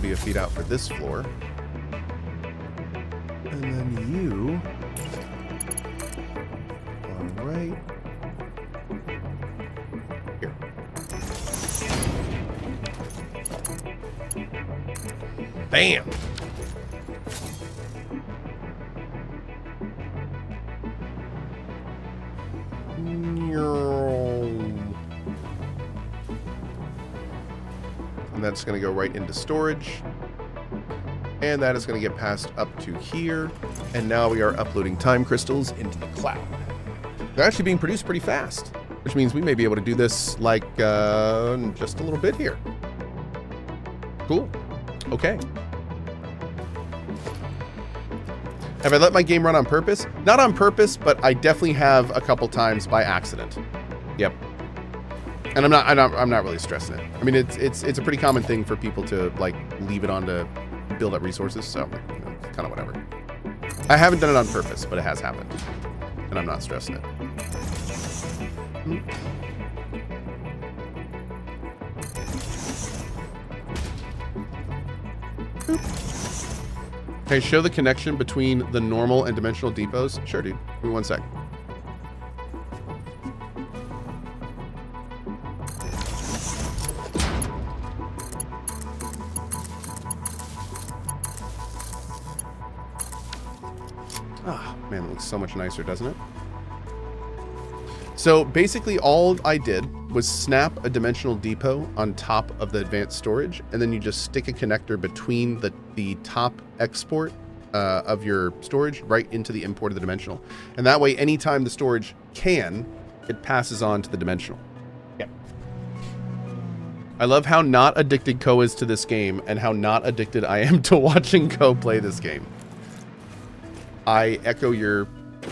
be a feed out for this floor. And then you are right here. Bam! And that's going to go right into storage. And that is going to get passed up to here. And now we are uploading time crystals into the cloud. They're actually being produced pretty fast, which means we may be able to do this like in just a little bit here. Cool. Okay. Have I let my game run on purpose? Not on purpose, but I definitely have a couple times by accident. Yep. And I'm not really stressing it. I mean, it's a pretty common thing for people to like leave it on to build up resources, so you know, kind of whatever. I haven't done it on purpose, but it has happened, and I'm not stressing it. Can I show the connection between the normal and dimensional depots? Sure, dude. Give me 1 sec. Ah, man, it looks so much nicer, doesn't it? So basically all I did was snap a dimensional depot on top of the advanced storage, and then you just stick a connector between the top export of your storage right into the import of the dimensional. And that way, anytime the storage can, it passes on to the dimensional. Yeah. I love how not addicted Cohh is to this game and how not addicted I am to watching Cohh play this game. I echo your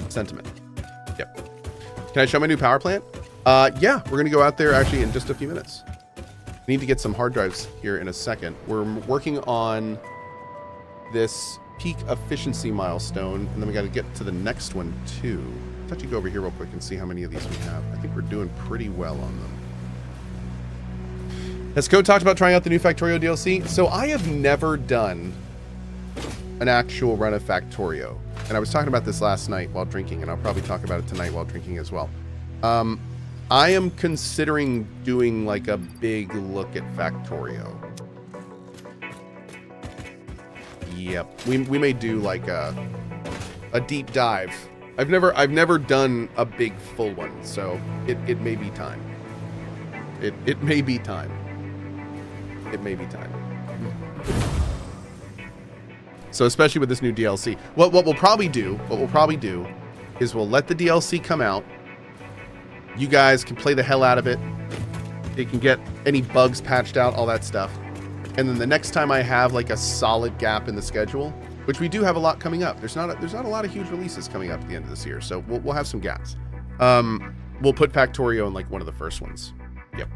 sentiment. Yep. Can I show my new power plant? Yeah, we're going to go out there actually in just a few minutes. I need to get some hard drives here in a second. We're working on this peak efficiency milestone, and then we got to get to the next one too. Let's actually go over here real quick and see how many of these we have. I think we're doing pretty well on them. Has Cohh talked about trying out the new Factorio DLC? So I have never done an actual run of Factorio. And I was talking about this last night while drinking, and I'll probably talk about it tonight while drinking as well. I am considering doing like a big look at Factorio. Yep, we may do like a deep dive. I've never done a big full one, so it may be time. It may be time. It may be time. So especially with this new DLC, what we'll probably do is we'll let the DLC come out. You guys can play the hell out of it. You can get any bugs patched out, all that stuff. And then the next time I have like a solid gap in the schedule, which we do have a lot coming up. There's not a lot of huge releases coming up at the end of this year, so we'll have some gaps. We'll put Factorio in like one of the first ones. Yep.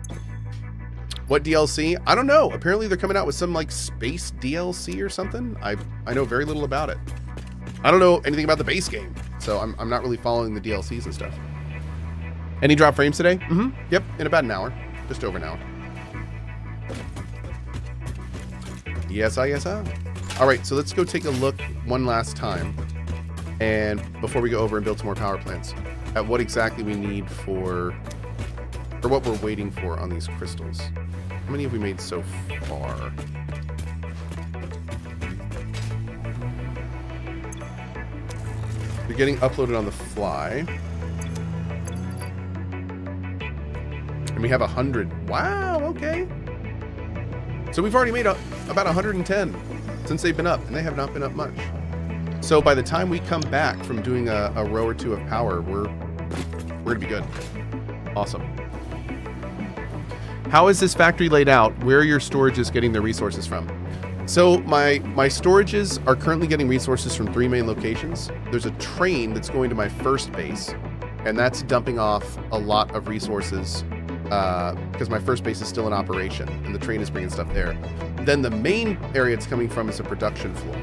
What DLC? I don't know. Apparently they're coming out with some like space DLC or something. I know very little about it. I don't know anything about the base game, so I'm not really following the DLCs and stuff. Any drop frames today? Mm-hmm. Yep, in about an hour. Just over an hour. Yes, yes. All right, so let's go take a look one last time. And before we go over and build some more power plants, at what exactly we need for what we're waiting for on these crystals. How many have we made so far? They're getting uploaded on the fly. And we have 100. Wow, okay. So we've already made about 110 since they've been up, and they have not been up much. So by the time we come back from doing a row or two of power, we're gonna be good. Awesome. How is this factory laid out? Where are your storages getting their resources from? So my storages are currently getting resources from 3 main locations. There's a train that's going to my first base, and that's dumping off a lot of resources because my first base is still in operation, and the train is bringing stuff there. Then the main area it's coming from is a production floor.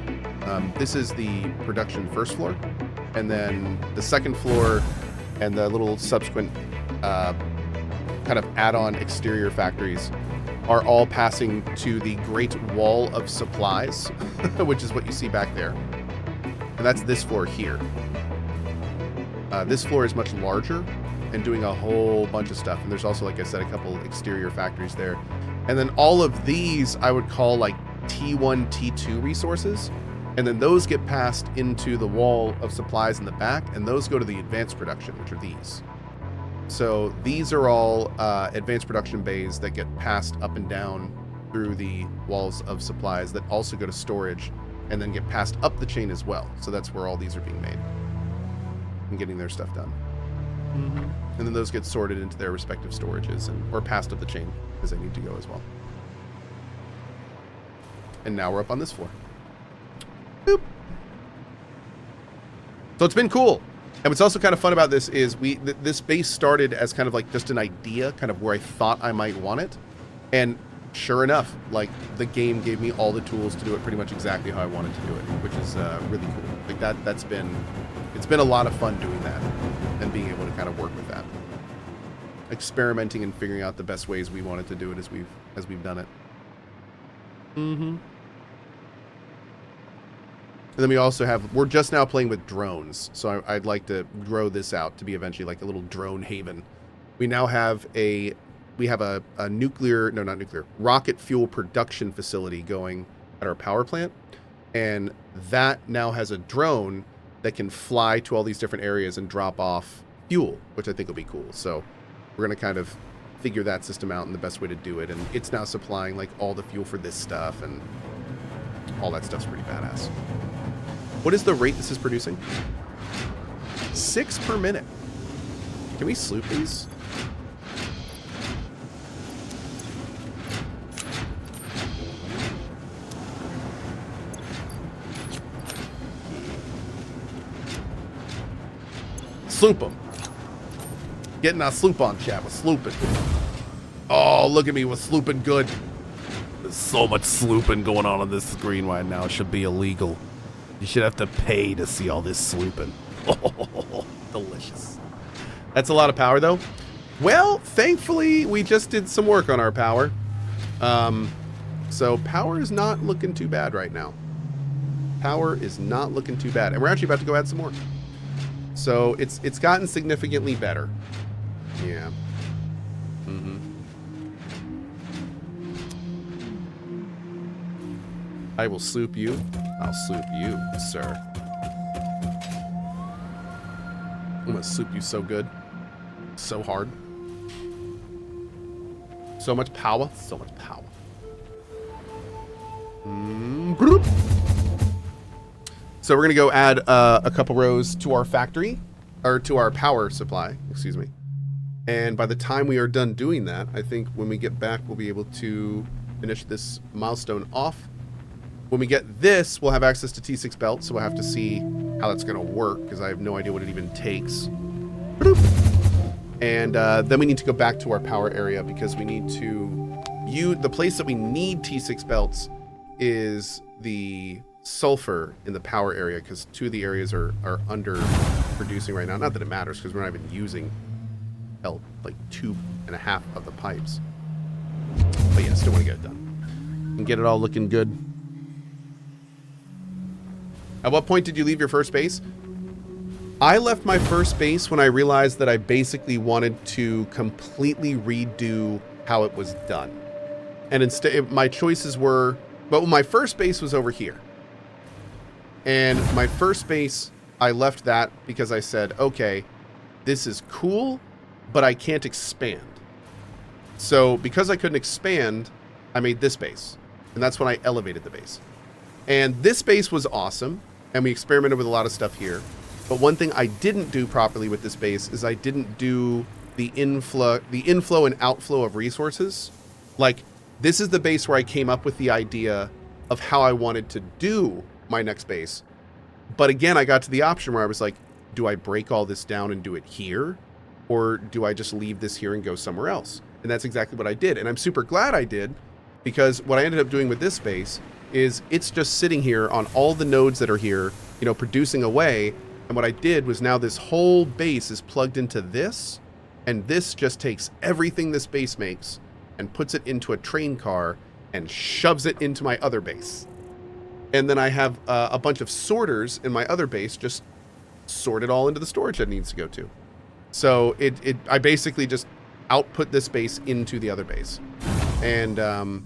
This is the production first floor, and then the second floor and the little subsequent kind of add-on exterior factories are all passing to the Great Wall of Supplies, which is what you see back there. And that's this floor here. This floor is much larger and doing a whole bunch of stuff. And there's also, like I said, a couple exterior factories there. And then all of these I would call like T1, T2 resources. And then those get passed into the wall of supplies in the back, and those go to the advanced production, which are these. So these are all advanced production bays that get passed up and down through the walls of supplies that also go to storage and then get passed up the chain as well. So that's where all these are being made and getting their stuff done. And then those get sorted into their respective storages or passed up the chain as they need to go as well. And now we're up on this floor. Boop. So it's been cool. And what's also kind of fun about this is this base started as kind of like just an idea, kind of where I thought I might want it. And sure enough, like the game gave me all the tools to do it pretty much exactly how I wanted to do it, which is really cool. Like it's been a lot of fun doing that and being able to kind of work with that. Experimenting and figuring out the best ways we wanted to do it as we've done it. And then we also we're just now playing with drones. So I'd like to grow this out to be eventually like a little drone haven. We now have a rocket fuel production facility going at our power plant. And that now has a drone that can fly to all these different areas and drop off fuel, which I think will be cool. So we're going to kind of figure that system out and the best way to do it. And it's now supplying like all the fuel for this stuff, and all that stuff's pretty badass. What is the rate this is producing? 6 per minute. Can we sloop these? Sloop them. Getting our sloop on, chat. We're slooping. Oh, look at me. We're slooping good. There's so much slooping going on this screen right now. It should be illegal. You should have to pay to see all this slooping. Oh, delicious. That's a lot of power, though. Well, thankfully, we just did some work on our power. So power is not looking too bad right now. Power is not looking too bad. And we're actually about to go add some more. So it's gotten significantly better. Yeah. I will sloop you. I'll sloop you, sir. I'm gonna sloop you so good. So hard. So much power. So much power. So we're gonna go add a couple rows to our factory, or to our power supply, excuse me. And by the time we are done doing that, I think when we get back, we'll be able to finish this milestone off. When we get this, we'll have access to T6 belts, so we'll have to see how that's gonna work, because I have no idea what it even takes. And then we need to go back to our power area, because we need to the place that we need T6 belts is the sulfur in the power area, because 2 of the areas are under producing right now. Not that it matters, because we're not even using like 2.5 of the pipes. But yeah, still want to get it done and get it all looking good. At what point did you leave your first base? I left my first base when I realized that I basically wanted to completely redo how it was done. And instead, my choices were, but my first base was over here. And my first base, I left that because I said, okay, this is cool, but I can't expand. So because I couldn't expand, I made this base. And that's when I elevated the base. And this base was awesome. And we experimented with a lot of stuff here. But one thing I didn't do properly with this base is I didn't do the inflow and outflow of resources. Like, this is the base where I came up with the idea of how I wanted to do my next base. But again, I got to the option where I was like, do I break all this down and do it here? Or do I just leave this here and go somewhere else? And that's exactly what I did. And I'm super glad I did, because what I ended up doing with this base is it's just sitting here on all the nodes that are here, producing away. And what I did was now this whole base is plugged into this, And this just takes everything this base makes and puts it into a train car and shoves it into my other base. And then I have a bunch of sorters in my other base just sort it all into the storage that it needs to go to. So I basically just output this base into the other base. And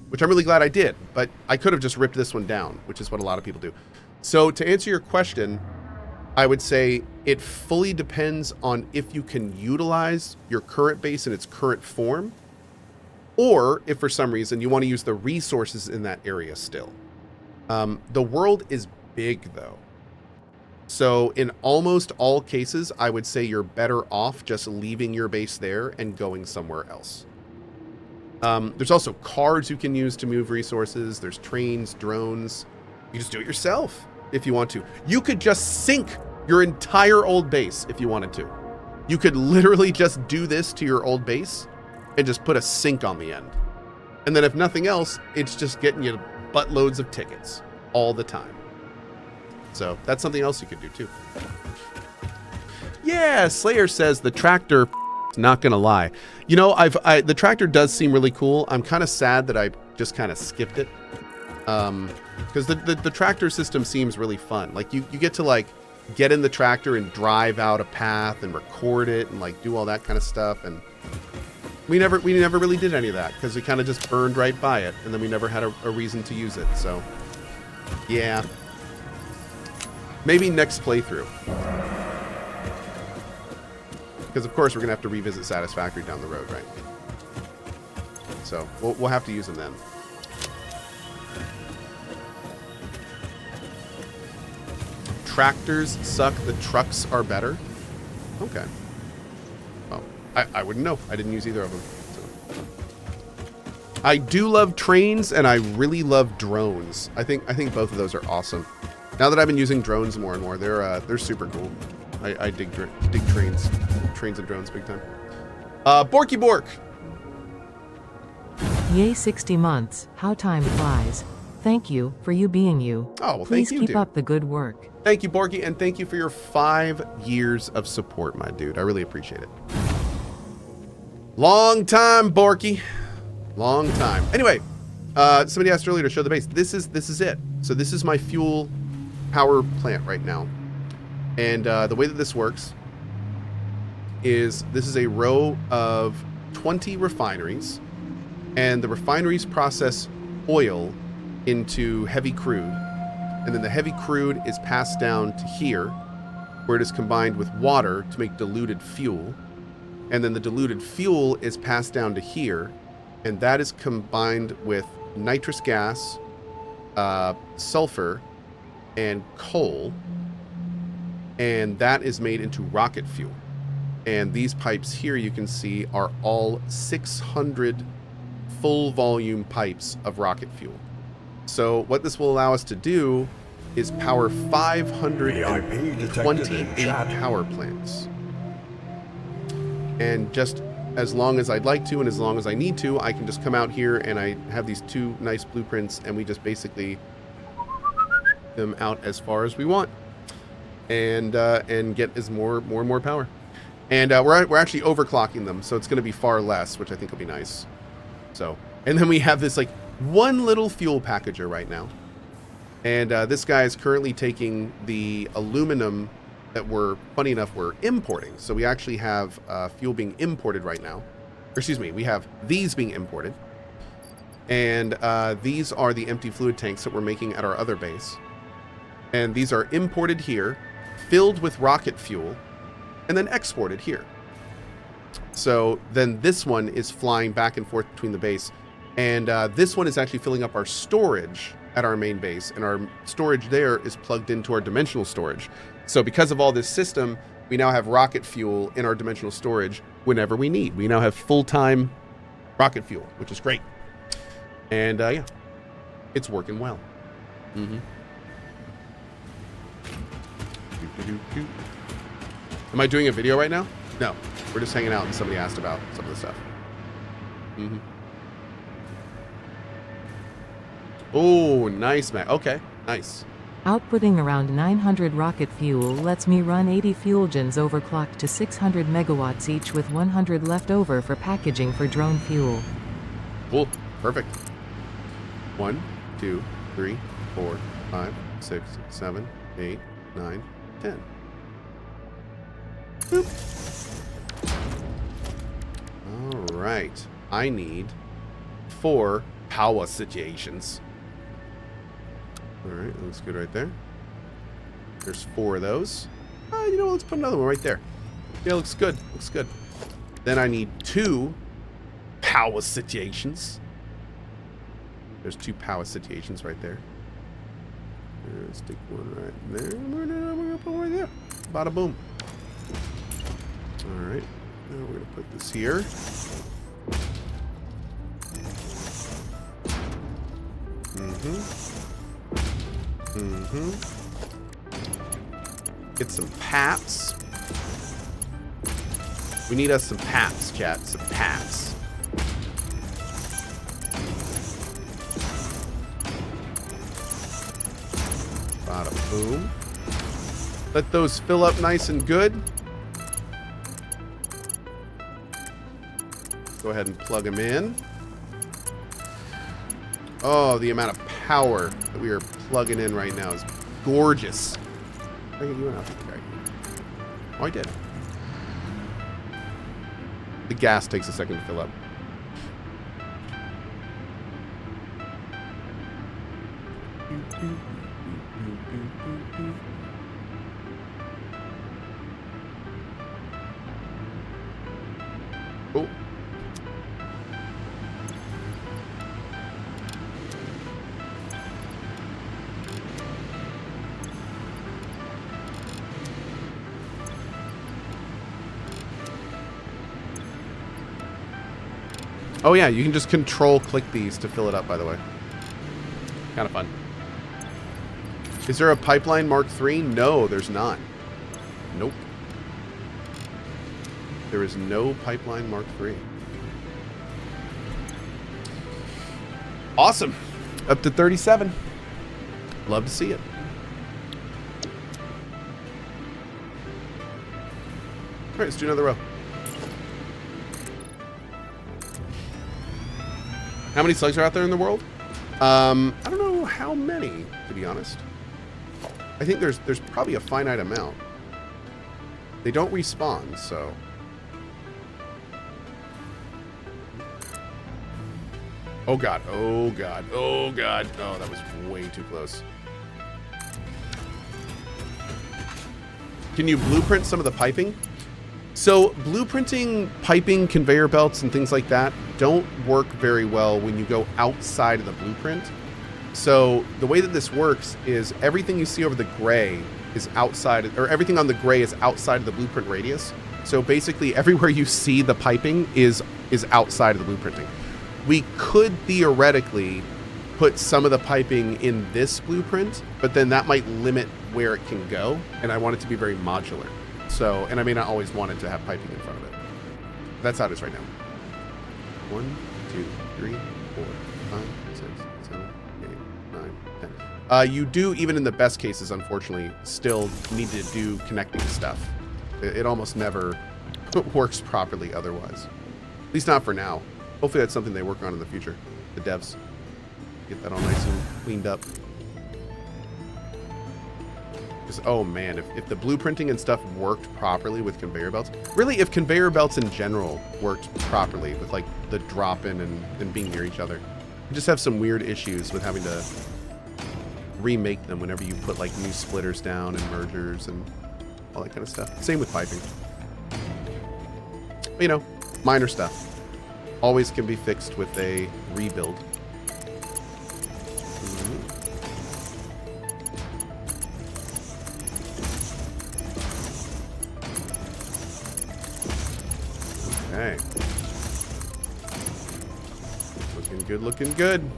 which I'm really glad I did, but I could have just ripped this one down, which is what a lot of people do. So to answer your question, I would say it fully depends on if you can utilize your current base in its current form, or if for some reason you want to use the resources in that area still. The world is big though. So in almost all cases, I would say you're better off just leaving your base there and going somewhere else. There's also cars you can use to move resources. There's trains, drones. You just do it yourself if you want to. You could just sink your entire old base if you wanted to. You could literally just do this to your old base and just put a sink on the end. And then if nothing else, it's just getting you buttloads of tickets all the time. So that's something else you could do too. Yeah, Slayer says the tractor, not gonna lie. You know, the tractor does seem really cool. I'm kind of sad that I just kind of skipped it. Because the tractor system seems really fun. Like you get to like get in the tractor and drive out a path and record it and like do all that kind of stuff. And we never really did any of that because we kind of just burned right by it, and then we never had a reason to use it. So yeah, maybe next playthrough. Because of course we're gonna have to revisit Satisfactory down the road, right? So we'll have to use them then. Tractors suck, the trucks are better. Okay. Oh, I wouldn't know. I didn't use either of them. So. I do love trains, and I really love drones. I think both of those are awesome. Now that I've been using drones more and more, they're super cool. I dig trains and drones big time. Borky Bork. Yay, 60 months. How time flies. Thank you for you being you. Oh, well, Please thank you, keep up the good work. Thank you, Borky, and thank you for your 5 years of support, my dude. I really appreciate it. Long time, Borky. Long time. Anyway, somebody asked earlier to show the base. This is it. So this is my fuel power plant right now. And the way that this works is this is a row of 20 refineries, and the refineries process oil into heavy crude, and then the heavy crude is passed down to here, where it is combined with water to make diluted fuel, and then the diluted fuel is passed down to here, and that is combined with nitrous gas, sulfur, and coal, and that is made into rocket fuel. And these pipes here you can see are all 600 full volume pipes of rocket fuel. So what this will allow us to do is power 528 power plants. And just as long as I'd like to and as long as I need to, I can just come out here and I have these 2 nice blueprints, and we just basically them out as far as we want, and get as more and more power. And we're actually overclocking them, so it's going to be far less, which I think will be nice. So, and then we have this like one little fuel packager right now, and this guy is currently taking the aluminum that funny enough, we're importing. So we actually have fuel being imported right now. Or excuse me, we have these being imported, and these are the empty fluid tanks that we're making at our other base. And these are imported here, filled with rocket fuel, and then exported here. So then this one is flying back and forth between the base. And this one is actually filling up our storage at our main base. And our storage there is plugged into our dimensional storage. So because of all this system, we now have rocket fuel in our dimensional storage whenever we need. We now have full-time rocket fuel, which is great. And yeah, it's working well. Mm-hmm. Am I doing a video right now? No, we're just hanging out and somebody asked about some of the stuff. Mm-hmm. Oh, nice, Mac. Okay, nice. Outputting around 900 rocket fuel lets me run 80 fuel gens overclocked to 600 megawatts each with 100 left over for packaging for drone fuel. Cool. Perfect. 1, 2, 3, 4, 5, 6, 7, 8, 9, 10. Boop. All right. I need 4 power situations. All right, that looks good right there. There's 4 of those. You know what? Let's put another one right there. Yeah, looks good. Looks good. Then I need 2 power situations. There's 2 power situations right there. Let's stick one right there. We're gonna put one there. Bada boom. All right. Now we're gonna put this here. Get some paps. We need us some paps, chat. Some paps. Bada boom. Let those fill up nice and good. Go ahead and plug them in. Oh, the amount of power that we are plugging in right now is gorgeous. You went out the guy. Oh, I did. The gas takes a second to fill up. Oh. Oh yeah, you can just control click these to fill it up, by the way. Kind of fun. Is there a pipeline Mark III? No, there's not. Nope. There is no pipeline Mark III. Awesome. Up to 37. Love to see it. All right, let's do another row. How many slugs are out there in the world? I don't know how many, to be honest. I think there's probably a finite amount. They don't respawn, so. Oh god, oh god, oh god. Oh, that was way too close. Can you blueprint some of the piping? So blueprinting piping, conveyor belts, and things like that don't work very well when you go outside of the blueprint. So the way that this works is everything you see over the gray is outside, or everything on the gray is outside of the blueprint radius. So basically everywhere you see the piping is outside of the blueprinting. We could theoretically put some of the piping in this blueprint, but then that might limit where it can go. And I want it to be very modular. So, and I may not always want it to have piping in front of it. That's how it is right now. 1, 2, 3, 4, 5, 6, 7, 8, 9, 10. You do, even in the best cases, unfortunately, still need to do connecting stuff. It almost never works properly otherwise. At least not for now. Hopefully that's something they work on in the future. The devs. Get that all nice and cleaned up. Oh man, if the blueprinting and stuff worked properly with conveyor belts, really if conveyor belts in general worked properly with like the drop-in and being near each other, you just have some weird issues with having to remake them whenever you put like new splitters down and mergers and all that kind of stuff. Same with piping. But, you know, minor stuff. Always can be fixed with a rebuild. Okay. Looking good, looking good.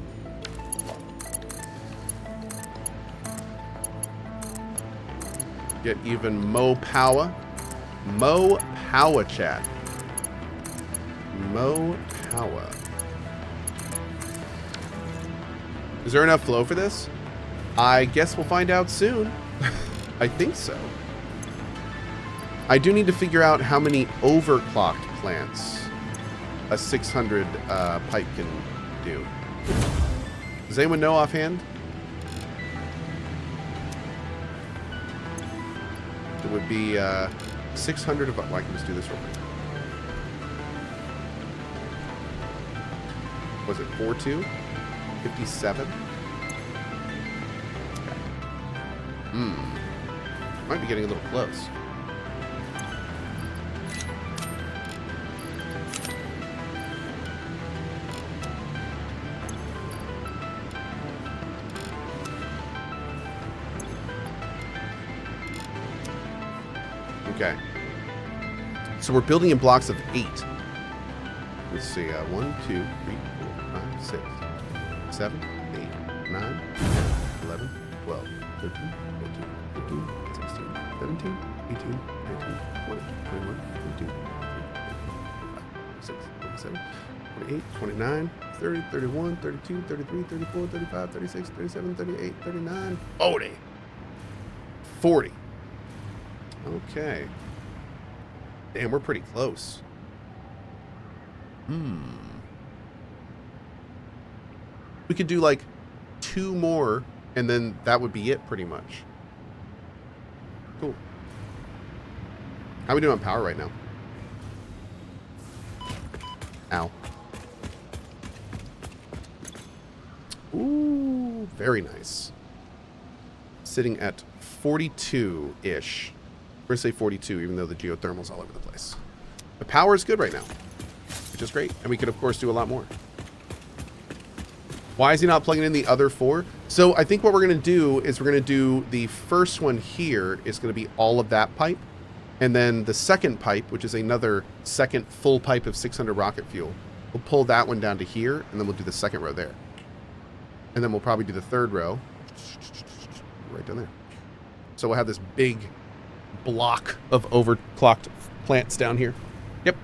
Get even mo power. Mo power, chat. Mo power. Is there enough flow for this? I guess we'll find out soon. I think so. I do need to figure out how many overclocked plants a 600 pipe can do. Does anyone know offhand? It would be 600 of... Well, I can just do this real quick. Was it 4-2? 57? Might be getting a little close. Okay. So we're building in blocks of 8. Let's see. 1, 2, 3, 4, 5, 6, 7, 8, 9, 10, 11, 12, 13, 14, 15, 16, 17, 18, 19, 20, 21, 22, 23, 27, 28, 29, 30, 31, 32, 33, 34, 35, 36, 37, 38, 39, 40. 40. Okay. Damn, we're pretty close. We could do like 2 more, and then that would be it pretty much. Cool. How are we doing on power right now? Ow. Ooh, very nice. Sitting at 42-ish. We're going to say 42, even though the geothermal's all over the place. The power is good right now, which is great. And we could, of course, do a lot more. Why is he not plugging in the other 4? So I think what we're going to do is we're going to do the first one here is going to be all of that pipe. And then the second pipe, which is another second full pipe of 600 rocket fuel, we'll pull that one down to here, and then we'll do the second row there. And then we'll probably do the third row right down there. So we'll have this big block of overclocked plants down here. Yep.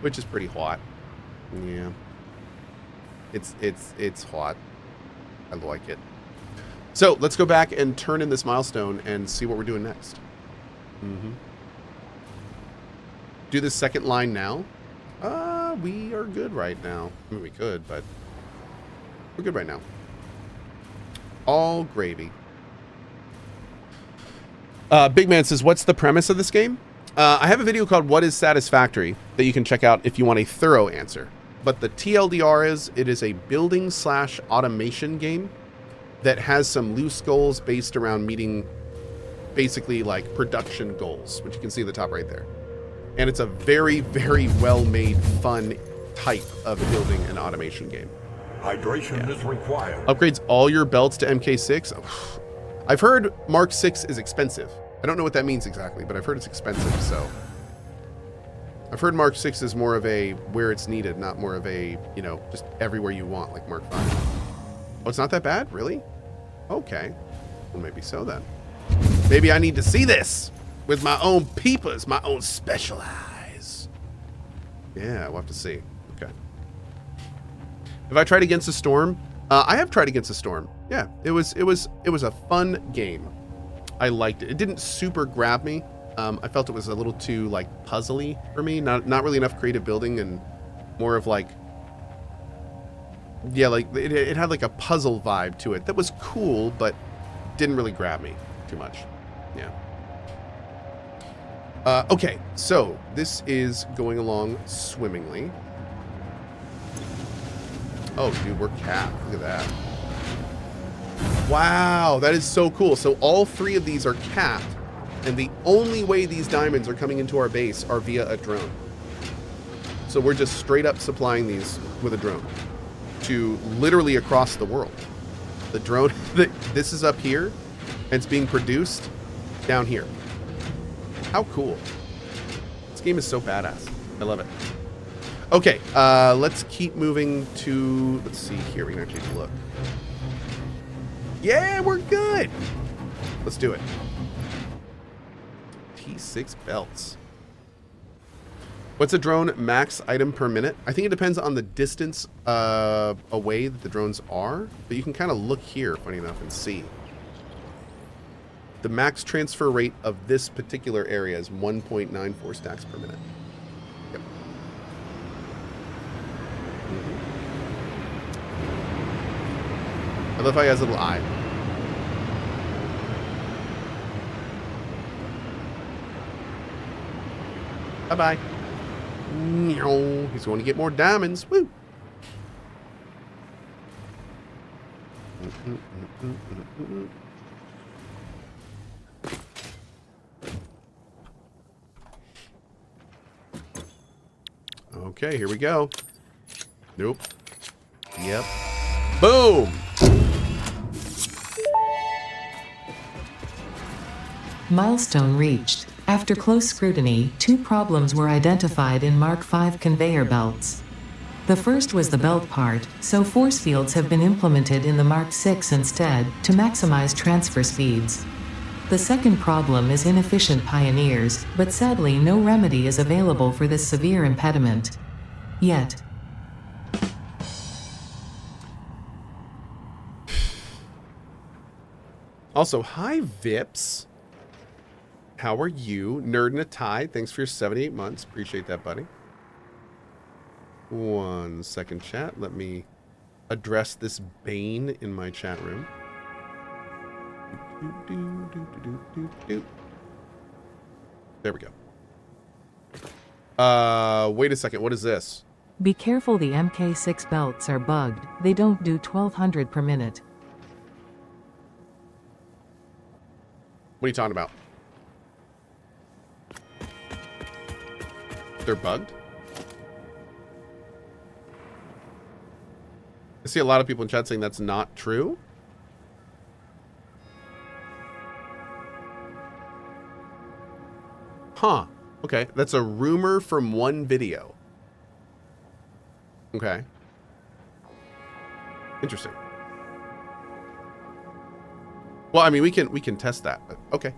Which is pretty hot. Yeah. It's hot. I like it. So let's go back and turn in this milestone and see what we're doing next. Do the second line now. We are good right now. I mean, we could, but we're good right now. All gravy. Big Man says, what's the premise of this game? I have a video called What is Satisfactory that you can check out if you want a thorough answer. But the TLDR is, it is a building / automation game that has some loose goals based around meeting basically like production goals, which you can see at the top right there. And it's a very, very well-made, fun type of building and automation game. Hydration is required. Upgrades all your belts to MK6. I've heard Mark 6 is expensive. I don't know what that means exactly, but I've heard it's expensive, so. I've heard Mark 6 is more of a where it's needed, not more of a, you know, just everywhere you want, like Mark 5. Oh, it's not that bad? Really? Okay. Well, maybe so then. Maybe I need to see this with my own peepers, my own special eyes. Yeah, we'll have to see. Okay. Have I tried Against the Storm? I have tried Against the Storm. Yeah, it was a fun game. I liked it. It didn't super grab me. I felt it was a little too like puzzly for me. Not really enough creative building, and more of like, yeah, like it had like a puzzle vibe to it that was cool, but didn't really grab me too much. Yeah. Okay, so this is going along swimmingly. Oh, dude, we're capped. Look at that. Wow, that is so cool. So all 3 of these are capped, and the only way these diamonds are coming into our base are via a drone. So we're just straight up supplying these with a drone to literally across the world. The drone, this is up here, and it's being produced down here. How cool. This game is so badass. I love it. Okay, let's keep moving to, let's see here, we can actually look. Yeah, we're good. Let's do it. T6 belts. What's a drone max item per minute? I think it depends on the distance away that the drones are, but you can kind of look here, funny enough, and see. The max transfer rate of this particular area is 1.94 stacks per minute. Yep. I love how he has a little eye. Bye-bye. He's going to get more diamonds. Woo! Okay, here we go. Nope. Yep. Boom! Milestone reached. After close scrutiny, 2 problems were identified in Mark V conveyor belts. The first was the belt part, so force fields have been implemented in the Mark VI instead, to maximize transfer speeds. The second problem is inefficient pioneers, but sadly no remedy is available for this severe impediment. Yet. Also, hi Vips. How are you? Nerd in a tie. Thanks for your 78 months. Appreciate that, buddy. 1 second, chat. Let me address this bane in my chat room. There we go. Wait a second. What is this? Be careful, the MK6 belts are bugged. They don't do 1200 per minute. What are you talking about? They're bugged? I see a lot of people in chat saying that's not true. Huh. Okay. That's a rumor from one video. Okay. Interesting. Well, I mean, we can test that, but okay.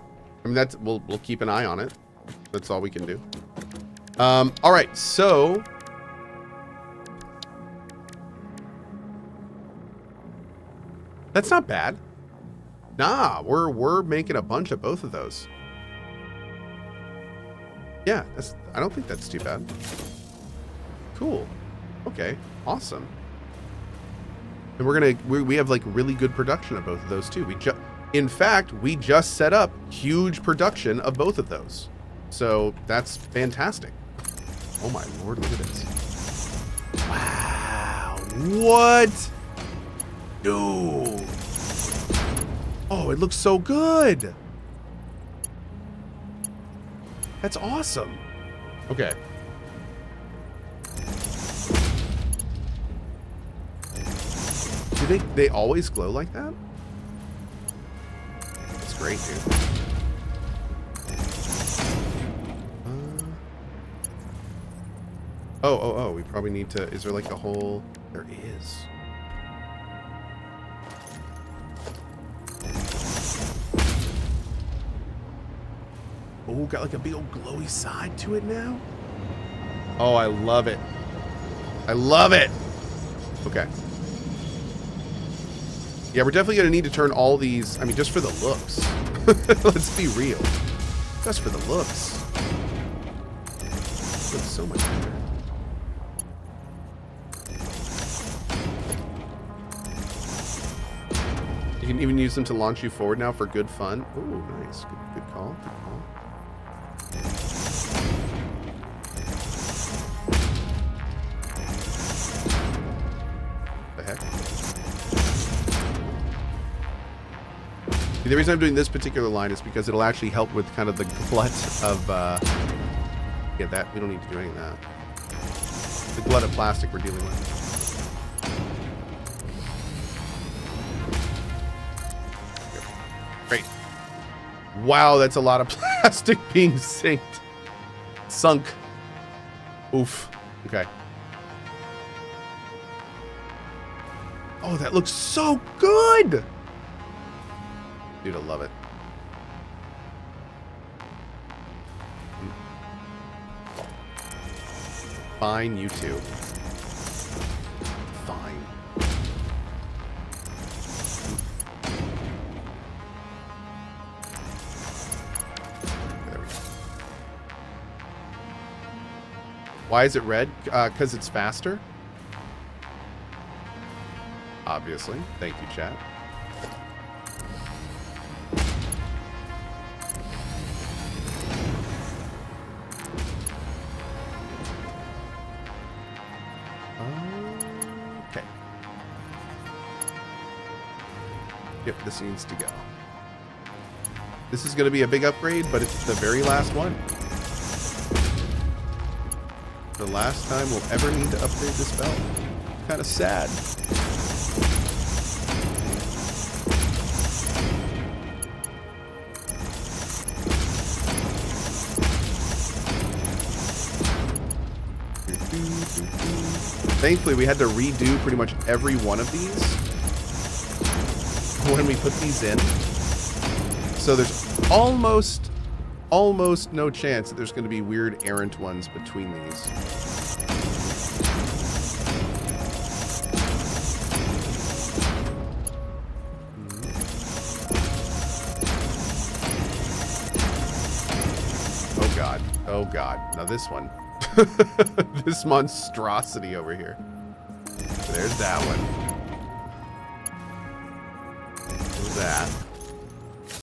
I mean, that's we'll keep an eye on it. That's all we can do. All right, so that's not bad. Nah, we're making a bunch of both of those. Yeah, I don't think that's too bad. Cool. Okay, awesome. And we have like really good production of both of those too. In fact, we just set up huge production of both of those. So that's fantastic. Oh my lord, look at this. Wow. What? Dude. Oh, it looks so good. That's awesome. Okay. Do they always glow like that? That's great, dude. Oh, we probably need to... Is there like a whole... There is. Oh, got like a big old glowy side to it now? Oh, I love it. I love it! Okay. Yeah, we're definitely going to need to turn all these... I mean, just for the looks. Let's be real. Just for the looks. It looks so much better. You can even use them to launch you forward now for good fun. Ooh, nice. Good call. Good call. The heck? The reason I'm doing this particular line is because it'll actually help with kind of the glut of, yeah, that, we don't need to do any of that. The glut of plastic we're dealing with. Great. Wow, that's a lot of plastic being sunk. Oof. Okay. Oh, that looks so good! Dude, I love it. Fine, you two. Fine. There we go. Why is it red? Because it's faster. Obviously. Thank you, chat. Okay. Yep, this needs to go. This is going to be a big upgrade, but it's the very last one. The last time we'll ever need to upgrade this belt. Kind of sad. Thankfully, we had to redo pretty much every one of these when we put these in. So there's almost no chance that there's going to be weird errant ones between these. Oh God. Oh God. Now this one. This monstrosity over here. There's that one.